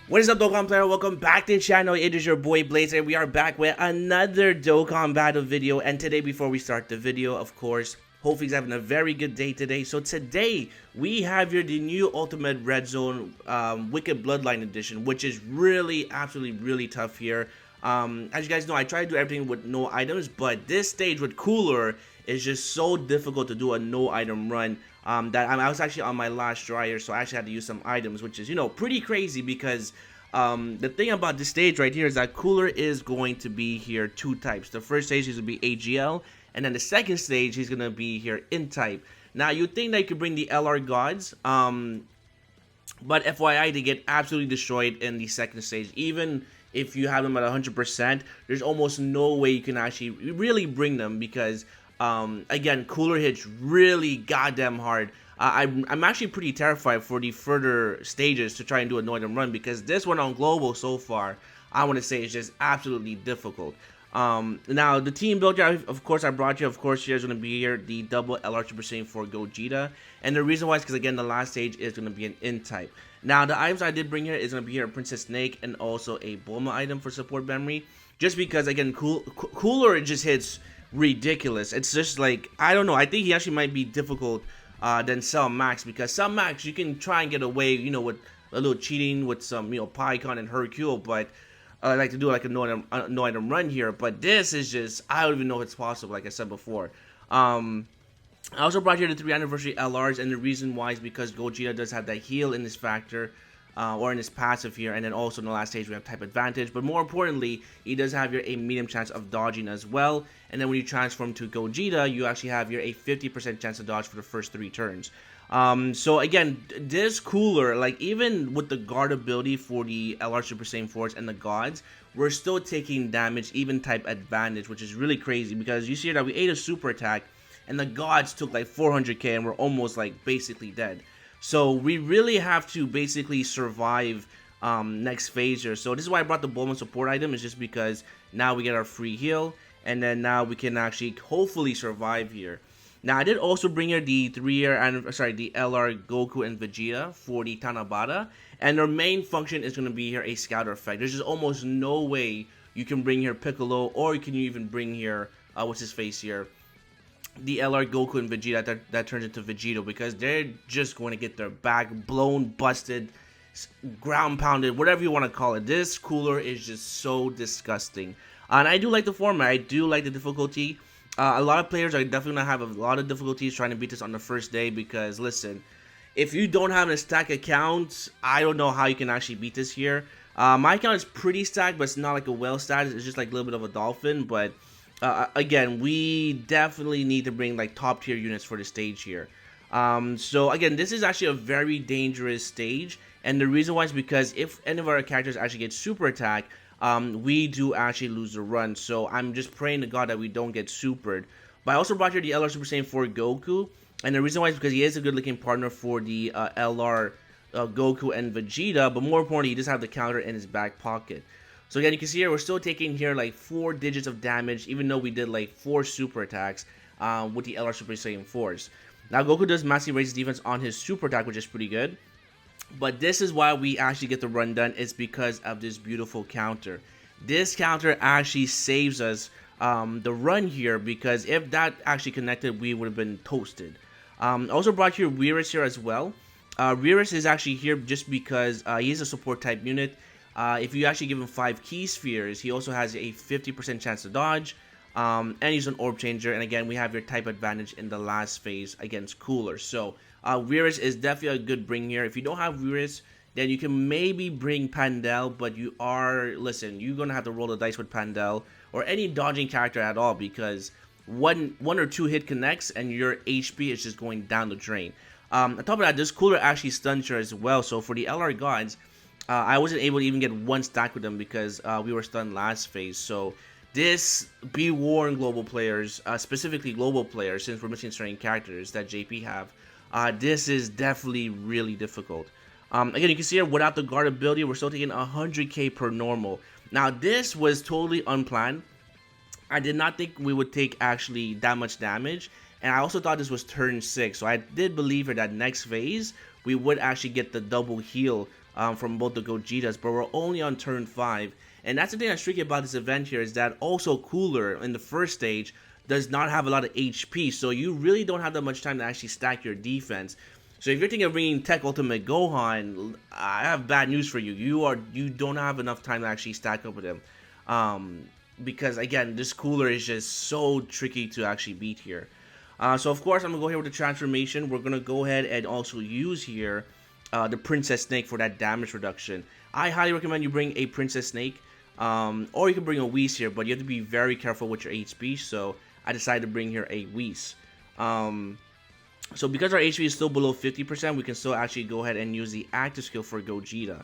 What is up, Dokkan player? Welcome back to the channel. It is your boy Blaze, and we are back with another Dokkan battle video. And today, before we start the video, of course, hopefully he's having a very good day today. So today we have here the new Ultimate Red Zone Wicked Bloodline edition, which is absolutely really tough here. As you guys know, I try to do everything with no items, but this stage with Cooler is just so difficult to do a no item run. I was actually on my last dryer, so I actually had to use some items, which is, pretty crazy because the thing about this stage right here is that Cooler is going to be here two types. The first stage is going to be AGL, and then the second stage he's going to be here in type. Now, you'd think that you could bring the LR gods, but FYI, they get absolutely destroyed in the second stage. Even if you have them at 100%, there's almost no way you can actually really bring them because again, Cooler hits really goddamn hard. I'm actually pretty terrified for the further stages to try and do a no item run because this one on global so far, I want to say, is just absolutely difficult. Now the team build here, of course, I brought you. Of course, here's going to be here the double LR Super Saiyan for Gogeta, and the reason why is because again the last stage is going to be an in type. Now the items I did bring here is going to be here a Princess Snake and also a Bulma item for support memory, just because again Cooler just hits ridiculous. It's just like, I don't know, I think he actually might be difficult than Cell Max, because Cell Max you can try and get away, with a little cheating with some, Pycon and Hercule, but I like to do like a no item run here. But this is just, I don't even know if it's possible, like I said before. I also brought here the 3 anniversary LRs, and the reason why is because Gogeta does have that heal in this factor, or in his passive here, and then also in the last stage we have type advantage, but more importantly, he does have here a medium chance of dodging as well, and then when you transform to Gogeta, you actually have here a 50% chance to dodge for the first 3 turns. So again, this Cooler, like even with the guard ability for the LR Super Saiyan Force and the gods, we're still taking damage, even type advantage, which is really crazy, because you see that we ate a super attack, and the gods took like 400k, and we're almost like basically dead. So we really have to basically survive next phase here. So this is why I brought the Bulma support item, is just because now we get our free heal, and then now we can actually hopefully survive here. Now I did also bring here the the LR Goku and Vegeta for the Tanabata, and their main function is going to be here a scouter effect. There's just almost no way you can bring here Piccolo, or you can even bring here what's his face here, the LR Goku and Vegeta that turns into Vegito, because they're just going to get their back blown, busted, ground pounded, whatever you want to call it. This Cooler is just so disgusting. And I do like the format. I do like the difficulty. A lot of players are definitely going to have a lot of difficulties trying to beat this on the first day, because listen, if you don't have a stack account, I don't know how you can actually beat this here. My account is pretty stacked, but it's not like a well stacked. It's just like a little bit of a dolphin, but again, we definitely need to bring like top tier units for the stage here. So again, this is actually a very dangerous stage, and the reason why is because if any of our characters actually get super attack, we do actually lose the run. So I'm just praying to God that we don't get supered. But I also brought here the LR Super Saiyan for Goku, and the reason why is because he is a good looking partner for the LR Goku and Vegeta, but more importantly, he does have the counter in his back pocket. So again, you can see here, we're still taking here like 4 digits of damage, even though we did like 4 super attacks with the LR Super Saiyan Force. Now, Goku does massively raise his defense on his super attack, which is pretty good. But this is why we actually get the run done. It's because of this beautiful counter. This counter actually saves us the run here, because if that actually connected, we would have been toasted. I also brought here Weirus here as well. Weirus is actually here just because he's a support type unit. If you actually give him 5 key spheres, he also has a 50% chance to dodge, and he's an orb changer. And again, we have your type advantage in the last phase against Cooler. So Weirus is definitely a good bring here. If you don't have Weirus, then you can maybe bring Pandel, but you're gonna have to roll the dice with Pandel or any dodging character at all, because one or 2 hit connects and your HP is just going down the drain. On top of that, this Cooler actually stuns here as well. So for the LR gods, I wasn't able to even get 1 stack with them because we were stunned last phase. So this, be warned, global players, specifically global players, since we're missing certain characters that JP have. This is definitely really difficult. Again, you can see here, without the guard ability, we're still taking 100k per normal. Now, this was totally unplanned. I did not think we would take actually that much damage. And I also thought this was turn 6. So I did believe here that next phase, we would actually get the double heal from both the Gogetas, but we're only on turn 5. And that's the thing that's tricky about this event here, is that also Cooler in the first stage does not have a lot of HP, so you really don't have that much time to actually stack your defense. So if you're thinking of bringing Tech Ultimate Gohan, I have bad news for you. You don't have enough time to actually stack up with him. Because again, this Cooler is just so tricky to actually beat here. So of course, I'm going to go here with the transformation. We're going to go ahead and also use here the Princess Snake for that damage reduction. I highly recommend you bring a Princess Snake. Or you can bring a Whis here, but you have to be very careful with your HP. So I decided to bring here a Whis. So because our HP is still below 50%, we can still actually go ahead and use the active skill for Gogeta.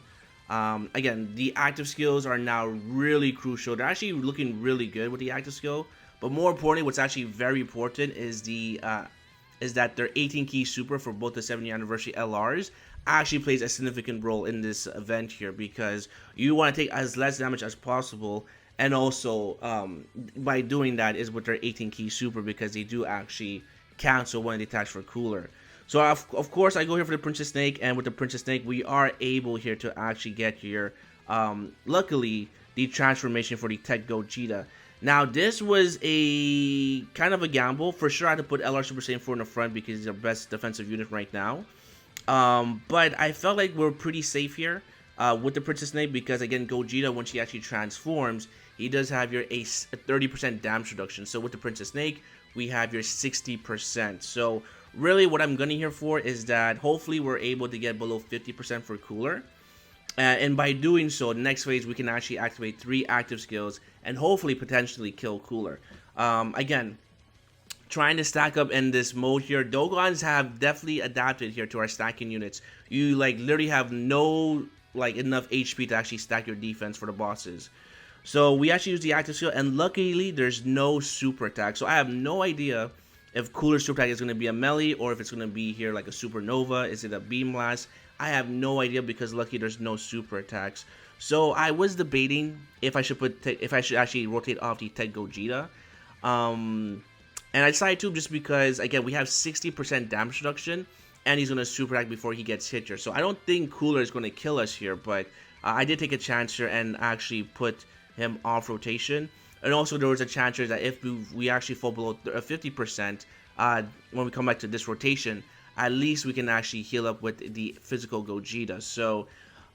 Again, the active skills are now really crucial. They're actually looking really good with the active skill. But more importantly, what's actually very important is that their 18 key super for both the 70th anniversary LRs actually plays a significant role in this event here, because you want to take as less damage as possible. And also, by doing that is with their 18 key super, because they do actually cancel when they attach for Cooler. So of course I go here for the Princess Snake, and with the Princess Snake we are able here to actually get here luckily the transformation for the Tech Gogeta. Now this was a kind of a gamble. For sure I had to put LR Super Saiyan 4 in the front because he's our best defensive unit right now. But I felt like we're pretty safe here with the Princess Snake, because again, Gogeta, when she actually transforms, he does have your a 30% damage reduction. So with the Princess Snake, we have your 60%. So really what I'm gunning here for is that hopefully we're able to get below 50% for Cooler. And by doing so, next phase we can actually activate 3 active skills and hopefully potentially kill Cooler. Again, trying to stack up in this mode here, Dokkans have definitely adapted here to our stacking units. You like literally have no enough HP to actually stack your defense for the bosses. So we actually use the active skill, and luckily there's no super attack. So I have no idea if Cooler's super attack is going to be a melee or if it's going to be here like a supernova. Is it a beam blast? I have no idea, because lucky there's no super attacks. So I was debating if I should actually rotate off the Tech Gogeta. And I decided to, just because again we have 60% damage reduction, and he's going to super attack before he gets hit here. So I don't think Cooler is going to kill us here, but I did take a chance here and actually put him off rotation. And also there was a chance here that if we actually fall below 50% when we come back to this rotation, at least we can actually heal up with the physical Gogeta. So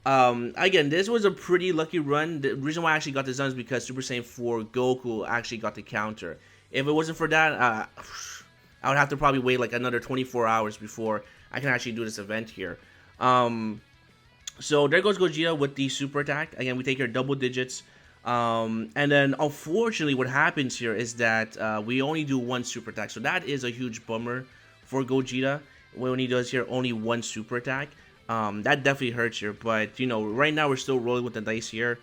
again, this was a pretty lucky run. The reason why I actually got this done is because Super Saiyan 4 Goku actually got the counter. If it wasn't for that, I would have to probably wait like another 24 hours before I can actually do this event here. So there goes Gogeta with the super attack. Again, we take here double digits. And then unfortunately what happens here is that we only do 1 super attack. So that is a huge bummer for Gogeta when he does here only 1 super attack. That definitely hurts here, but you know, right now we're still rolling with the dice here.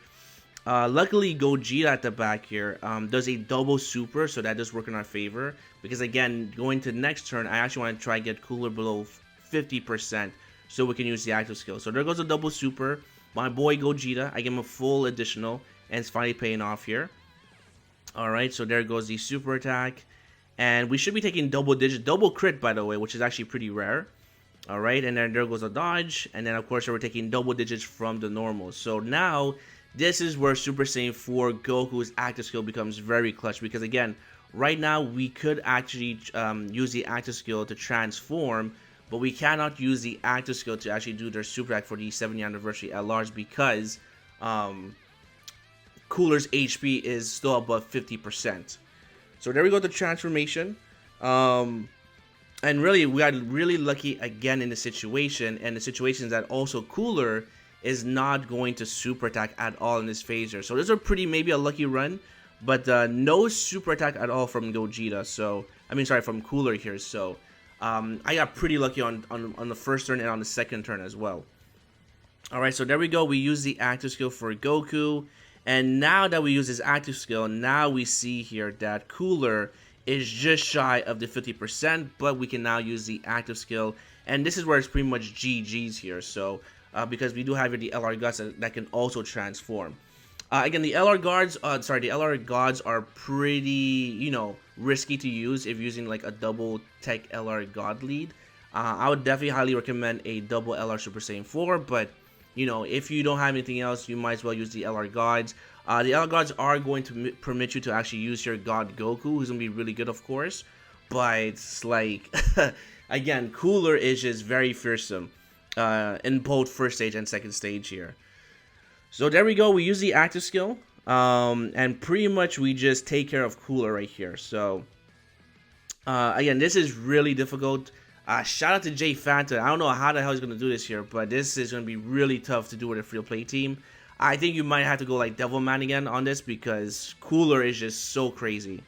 Luckily Gogeta at the back here does a double super, so that does work in our favor, because again, going to the next turn I actually want to try and get Cooler below 50% so we can use the active skill. So there goes a double super. My boy Gogeta, I give him a full additional, and it's finally paying off here. Alright, so there goes the super attack. And we should be taking double crit, by the way, which is actually pretty rare. Alright, and then there goes a dodge. And then, of course, we're taking double digits from the normal. So now, this is where Super Saiyan 4 Goku's active skill becomes very clutch. Because, again, right now, we could actually use the active skill to transform, but we cannot use the active skill to actually do their super attack for the 70th anniversary LRs, because Cooler's HP is still above 50%. So there we go, the transformation. And really, we got really lucky again in the situation. And the situation is that also Cooler is not going to super attack at all in this phaser. So this is maybe a lucky run. But no super attack at all from Gogeta. So, I mean, sorry, from Cooler here. So, I got pretty lucky on the first turn and on the second turn as well. Alright, so there we go. We use the active skill for Goku. And now that we use his active skill, now we see here that Cooler is just shy of the 50%, but we can now use the active skill. And this is where it's pretty much GG's here. So, because we do have here the LR Gods that can also transform. Again, the LR Gods are pretty, you know, risky to use if using like a double Tech LR God lead. I would definitely highly recommend a double LR Super Saiyan 4, but you know, if you don't have anything else, you might as well use the LR Gods. The LR Gods are going to permit you to actually use your God Goku, who's going to be really good, of course. But it's like, again, Cooler is just very fearsome in both first stage and second stage here. So there we go. We use the active skill. And pretty much we just take care of Cooler right here. So, again, this is really difficult. Shout out to Jay Fanta. I don't know how the hell he's going to do this here, but this is going to be really tough to do with a free-to-play team. I think you might have to go like Devilman again on this because Cooler is just so crazy.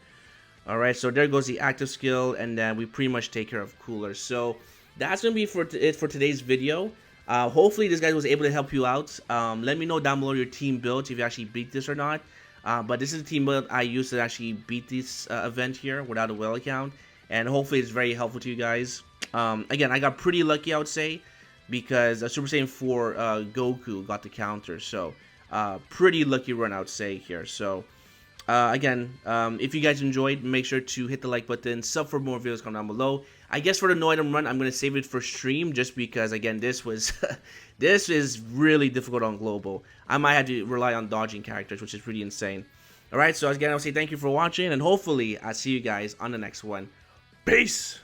Alright, so there goes the active skill, and then we pretty much take care of Cooler. So that's going to be it for today's video. Hopefully this guy was able to help you out. Let me know down below your team builds if you actually beat this or not. But this is the team build I used to actually beat this event here without a whale account. And hopefully it's very helpful to you guys. Again, I got pretty lucky, I would say, because Super Saiyan 4 Goku got the counter. So, pretty lucky run, I would say, here. So, again, if you guys enjoyed, make sure to hit the like button, sub for more videos, comment down below. I guess for the no item run, I'm going to save it for stream, just because, again, this was, this is really difficult on global. I might have to rely on dodging characters, which is pretty insane. Alright, so again, I'll say thank you for watching, and hopefully, I'll see you guys on the next one. Peace!